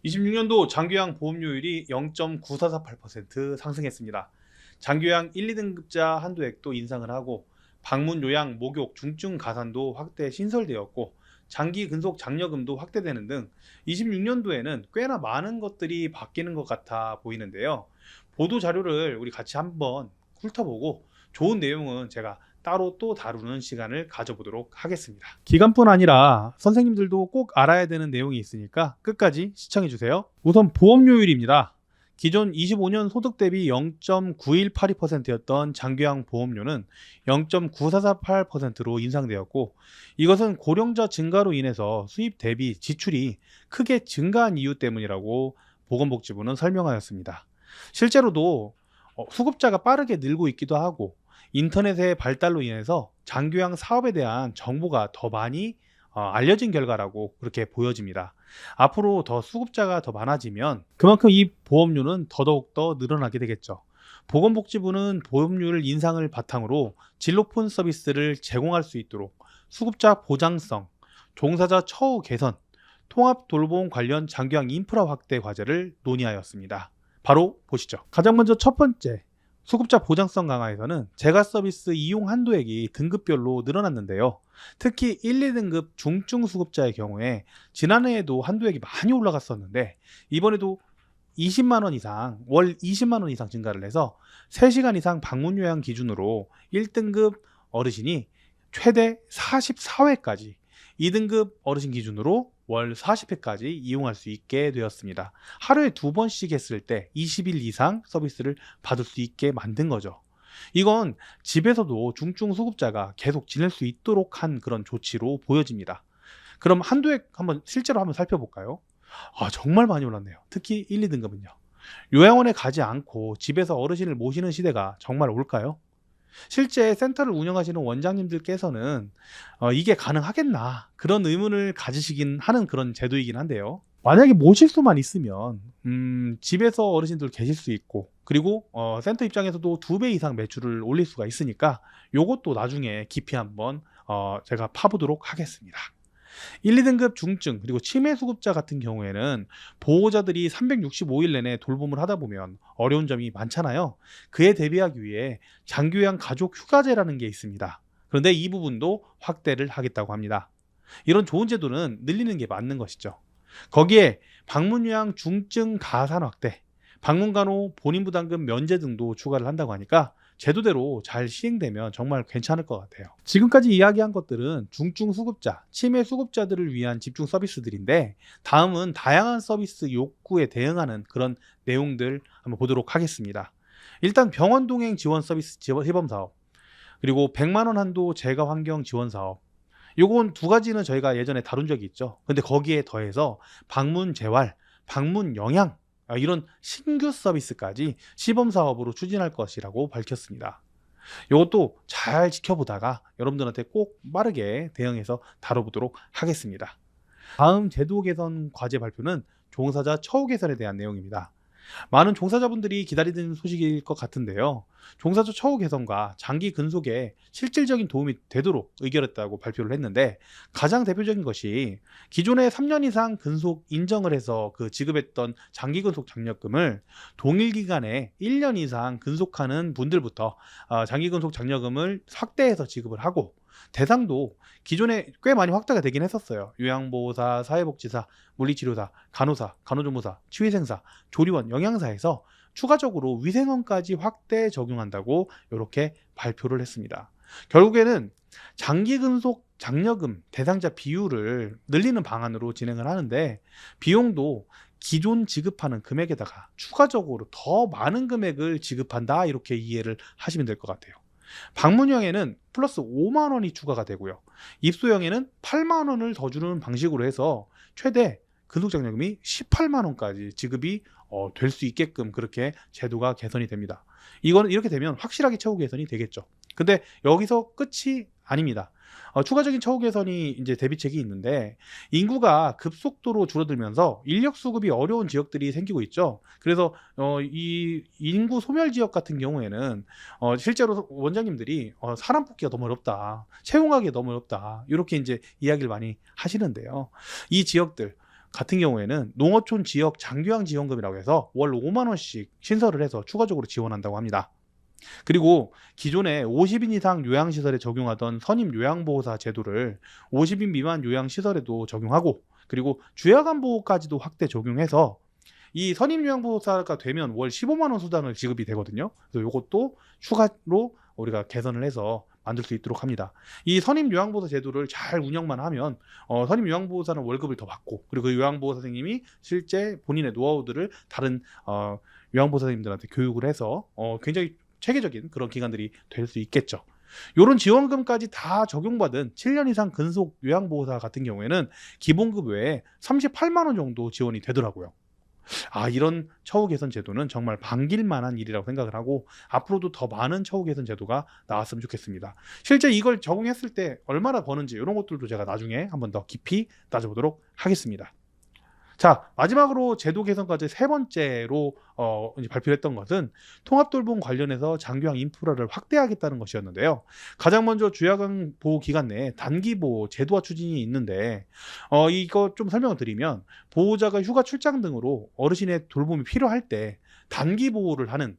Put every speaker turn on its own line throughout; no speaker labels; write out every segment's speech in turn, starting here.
26년도 장기요양 보험료율이 0.9448% 상승했습니다. 장기요양 1, 2등급자 한도액도 인상을 하고 방문 요양, 목욕, 중증 가산도 확대 신설되었고 장기 근속 장려금도 확대되는 등 26년도에는 꽤나 많은 것들이 바뀌는 것 같아 보이는데요. 보도 자료를 우리 같이 한번 훑어보고 좋은 내용은 제가 따로 또 다루는 시간을 가져보도록 하겠습니다. 기간뿐 아니라 선생님들도 꼭 알아야 되는 내용이 있으니까 끝까지 시청해 주세요. 우선 보험료율입니다. 기존 25년 소득 대비 0.9182%였던 장기요양 보험료는 0.9448%로 인상되었고, 이것은 고령자 증가로 인해서 수입 대비 지출이 크게 증가한 이유 때문이라고 보건복지부는 설명하였습니다. 실제로도 수급자가 빠르게 늘고 있기도 하고 인터넷의 발달로 인해서 장기요양 사업에 대한 정보가 더 많이 알려진 결과라고 그렇게 보여집니다. 앞으로 더 수급자가 더 많아지면 그만큼 이 보험료는 더더욱 더 늘어나게 되겠죠. 보건복지부는 보험료를 인상을 바탕으로 질 높은 서비스를 제공할 수 있도록 수급자 보장성, 종사자 처우 개선, 통합 돌봄 관련 장기요양 인프라 확대 과제를 논의하였습니다. 바로 보시죠. 가장 먼저 첫 번째, 수급자 보장성 강화에서는 재가 서비스 이용 한도액이 등급별로 늘어났는데요. 특히 1, 2등급 중증 수급자의 경우에 지난해에도 한도액이 많이 올라갔었는데 이번에도 20만 원 이상, 월 20만 원 이상 증가를 해서 3시간 이상 방문 요양 기준으로 1등급 어르신이 최대 44회까지, 2등급 어르신 기준으로 월 40회까지 이용할 수 있게 되었습니다. 하루에 2번씩 했을 때 20일 이상 서비스를 받을 수 있게 만든 거죠. 이건 집에서도 중증 수급자가 계속 지낼 수 있도록 한 그런 조치로 보여집니다. 그럼 한도액 실제로 한번 살펴볼까요? 정말 많이 올랐네요. 특히 1, 2등급은요. 요양원에 가지 않고 집에서 어르신을 모시는 시대가 정말 올까요? 실제 센터를 운영하시는 원장님들께서는 이게 가능하겠나 그런 의문을 가지시긴 하는 그런 제도이긴 한데요. 만약에 모실 수만 있으면 집에서 어르신들 계실 수 있고, 그리고 센터 입장에서도 2배 이상 매출을 올릴 수가 있으니까 요것도 나중에 깊이 한번 제가 파보도록 하겠습니다. 1, 2등급 중증 그리고 치매 수급자 같은 경우에는 보호자들이 365일 내내 돌봄을 하다 보면 어려운 점이 많잖아요. 그에 대비하기 위해 장기요양 가족 휴가제라는 게 있습니다. 그런데 이 부분도 확대를 하겠다고 합니다. 이런 좋은 제도는 늘리는 게 맞는 것이죠. 거기에 방문요양 중증 가산 확대, 방문간호 본인 부담금 면제 등도 추가를 한다고 하니까 제도대로 잘 시행되면 정말 괜찮을 것 같아요. 지금까지 이야기한 것들은 중증 수급자, 치매 수급자들을 위한 집중 서비스들인데, 다음은 다양한 서비스 욕구에 대응하는 그런 내용들 한번 보도록 하겠습니다. 일단 병원 동행 지원 서비스 시범 사업, 그리고 100만 원 한도 재가 환경 지원 사업. 요건 두 가지는 저희가 예전에 다룬 적이 있죠. 근데 거기에 더해서 방문 재활, 방문 영양, 이런 신규 서비스까지 시범 사업으로 추진할 것이라고 밝혔습니다. 이것도 잘 지켜보다가 여러분들한테 꼭 빠르게 대응해서 다뤄보도록 하겠습니다. 다음 제도 개선 과제 발표는 종사자 처우 개선에 대한 내용입니다. 많은 종사자분들이 기다리는 소식일 것 같은데요. 종사자 처우 개선과 장기 근속에 실질적인 도움이 되도록 의결했다고 발표를 했는데, 가장 대표적인 것이 기존에 3년 이상 근속 인정을 해서 그 지급했던 장기 근속 장려금을 동일 기간에 1년 이상 근속하는 분들부터 장기 근속 장려금을 확대해서 지급을 하고, 대상도 기존에 꽤 많이 확대가 되긴 했었어요. 요양보호사, 사회복지사, 물리치료사, 간호사, 간호조무사, 치위생사, 조리원, 영양사에서 추가적으로 위생원까지 확대 적용한다고 이렇게 발표를 했습니다. 결국에는 장기 근속 장려금 대상자 비율을 늘리는 방안으로 진행을 하는데, 비용도 기존 지급하는 금액에다가 추가적으로 더 많은 금액을 지급한다, 이렇게 이해를 하시면 될 것 같아요. 방문형에는 플러스 5만 원이 추가가 되고요. 입소형에는 8만 원을 더 주는 방식으로 해서 최대 근속장려금이 18만 원까지 지급이 될 수 있게끔 그렇게 제도가 개선이 됩니다. 이거는 이렇게 되면 확실하게 처우 개선이 되겠죠. 근데 여기서 끝이 아닙니다. 추가적인 처우 개선이 이제 대비책이 있는데, 인구가 급속도로 줄어들면서 인력 수급이 어려운 지역들이 생기고 있죠. 그래서 이 인구 소멸 지역 같은 경우에는 실제로 원장님들이 사람 뽑기가 너무 어렵다, 채용하기 너무 어렵다, 이렇게 이제 이야기를 많이 하시는데요. 이 지역들 같은 경우에는 농어촌 지역 장교양 지원금이라고 해서 월 5만 원씩 신설을 해서 추가적으로 지원한다고 합니다. 그리고 기존에 50인 이상 요양시설에 적용하던 선임 요양보호사 제도를 50인 미만 요양시설에도 적용하고, 그리고 주야간 보호까지도 확대 적용해서 이 선임 요양보호사가 되면 월 15만 원 수당을 지급이 되거든요. 그래서 이것도 추가로 우리가 개선을 해서 만들 수 있도록 합니다. 이 선임 요양보호사 제도를 잘 운영만 하면 선임 요양보호사는 월급을 더 받고, 그리고 그 요양보호사 선생님이 실제 본인의 노하우들을 다른 요양보호사 선생님들한테 교육을 해서 굉장히 체계적인 그런 기관들이 될 수 있겠죠. 이런 지원금까지 다 적용받은 7년 이상 근속 요양보호사 같은 경우에는 기본급 외에 38만 원 정도 지원이 되더라고요. 이런 처우 개선 제도는 정말 반길 만한 일이라고 생각을 하고, 앞으로도 더 많은 처우 개선 제도가 나왔으면 좋겠습니다. 실제 이걸 적용했을 때 얼마나 버는지 이런 것들도 제가 나중에 한번 더 깊이 따져보도록 하겠습니다. 자, 마지막으로 제도 개선까지 세 번째로 이제 발표했던 것은 통합돌봄 관련해서 장교양 인프라를 확대하겠다는 것이었는데요. 가장 먼저 주야간 보호 기간 내에 단기 보호 제도화 추진이 있는데, 이거 좀 설명을 드리면, 보호자가 휴가 출장 등으로 어르신의 돌봄이 필요할 때 단기 보호를 하는,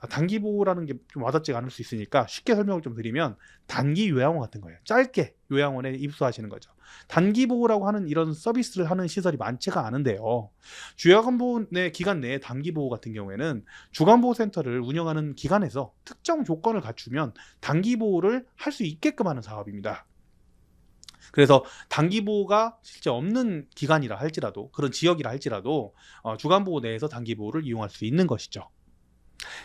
단기 보호라는 게 좀 와닿지가 않을 수 있으니까 쉽게 설명을 좀 드리면 단기 요양원 같은 거예요. 짧게 요양원에 입소하시는 거죠. 단기 보호라고 하는 이런 서비스를 하는 시설이 많지가 않은데요. 주야간 보호 기간 내에 단기 보호 같은 경우에는 주간보호센터를 운영하는 기관에서 특정 조건을 갖추면 단기 보호를 할 수 있게끔 하는 사업입니다. 그래서 단기 보호가 실제 없는 기관이라 할지라도, 그런 지역이라 할지라도 주간 보호 내에서 단기 보호를 이용할 수 있는 것이죠.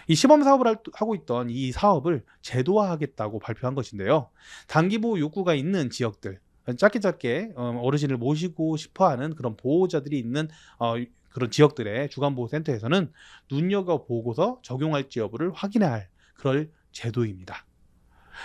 이 시범 사업을 하고 있던 이 사업을 제도화하겠다고 발표한 것인데요. 단기 보호 욕구가 있는 지역들, 짧게 어르신을 모시고 싶어하는 그런 보호자들이 있는 그런 지역들의 주간보호센터에서는 눈여겨보고서 적용할지 여부를 확인해야 할 그럴 제도입니다.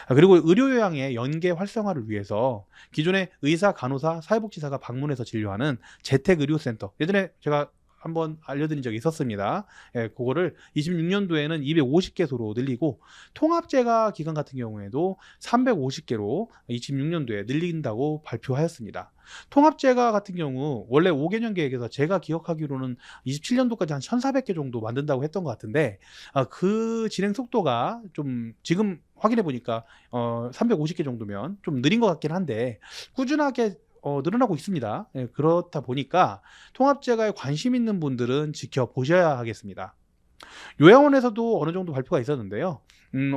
그리고 의료요양의 연계 활성화를 위해서 기존의 의사, 간호사, 사회복지사가 방문해서 진료하는 재택의료센터, 예전에 제가 한번 알려드린 적이 있었습니다. 그거를 26년도에는 250개소로 늘리고, 통합재가 기관 같은 경우에도 350개로 26년도에 늘린다고 발표하였습니다. 통합재가 같은 경우 원래 5개년 계획에서 제가 기억하기로는 27년도까지 한 1,400개 정도 만든다고 했던 것 같은데, 그 진행 속도가 좀 지금 확인해 보니까 350개 정도면 좀 느린 것 같긴 한데 꾸준하게 늘어나고 있습니다. 그렇다 보니까 통합재가에 관심 있는 분들은 지켜보셔야 하겠습니다. 요양원에서도 어느 정도 발표가 있었는데요.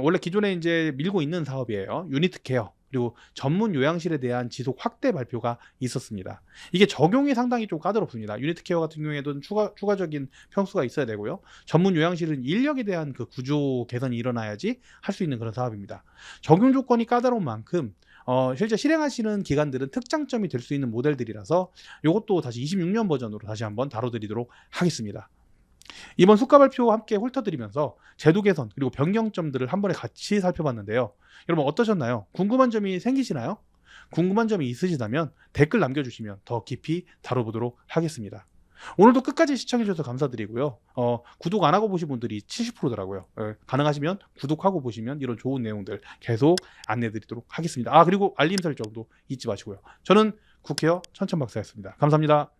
원래 기존에 이제 밀고 있는 사업이에요. 유니트 케어, 그리고 전문 요양실에 대한 지속 확대 발표가 있었습니다. 이게 적용이 상당히 좀 까다롭습니다. 유니트 케어 같은 경우에도 추가적인 평수가 있어야 되고요. 전문 요양실은 인력에 대한 그 구조 개선이 일어나야지 할 수 있는 그런 사업입니다. 적용 조건이 까다로운 만큼 실제 실행하시는 기관들은 특장점이 될 수 있는 모델들이라서 이것도 다시 26년 버전으로 다시 한번 다뤄드리도록 하겠습니다. 이번 수가 발표와 함께 훑어드리면서 제도 개선 그리고 변경점들을 한 번에 같이 살펴봤는데요. 여러분 어떠셨나요? 궁금한 점이 생기시나요? 궁금한 점이 있으시다면 댓글 남겨주시면 더 깊이 다뤄보도록 하겠습니다. 오늘도 끝까지 시청해주셔서 감사드리고요. 구독 안 하고 보신 분들이 70%더라고요. 가능하시면 구독하고 보시면 이런 좋은 내용들 계속 안내드리도록 하겠습니다. 그리고 알림 설정도 잊지 마시고요. 저는 국회어 천천박사였습니다. 감사합니다.